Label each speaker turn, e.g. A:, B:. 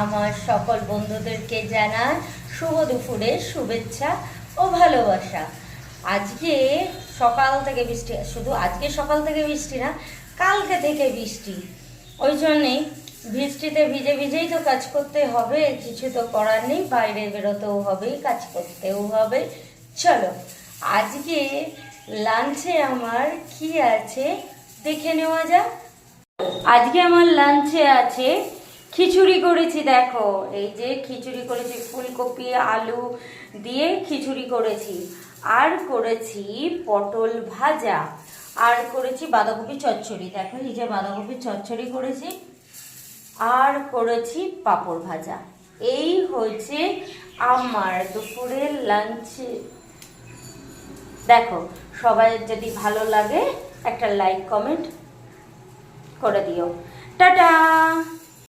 A: আমার সকল বন্ধুদেরকে জানাই শুভ দুপুরের শুভেচ্ছা ও ভালোবাসা। আজকে সকাল থেকে বৃষ্টি, শুধু আজকে সকাল থেকে বৃষ্টি না, কালকে থেকে বৃষ্টি। ওই জন্যেই বৃষ্টিতে ভিজে ভিজেই তো কাজ করতে হবে, কিছু তো করার নেই, বাইরে বেরোতেও হবে, কাজ করতেও হবে। চলো আজকে লাঞ্চে আমার কি আছে দেখে নেওয়া যাক। আজকে আমার লাঞ্চে আছে খিচুড়ি করেছি। দেখো এই যে খিচুড়ি করেছি, ফুলকপি আলু দিয়ে খিচুড়ি করেছি, আর করেছি পটল ভাজা, আর করেছি বাঁধাকপি চচ্চড়ি। দেখো এই যে বাঁধাকপি চচ্চড়ি করেছি, আর করেছি পাঁপড় ভাজা। এই হচ্ছে আমার দুপুরের লাঞ্চে। দেখো সবাই যদি ভালো লাগে একটা লাইক কমেন্ট করে দিও। টাটা।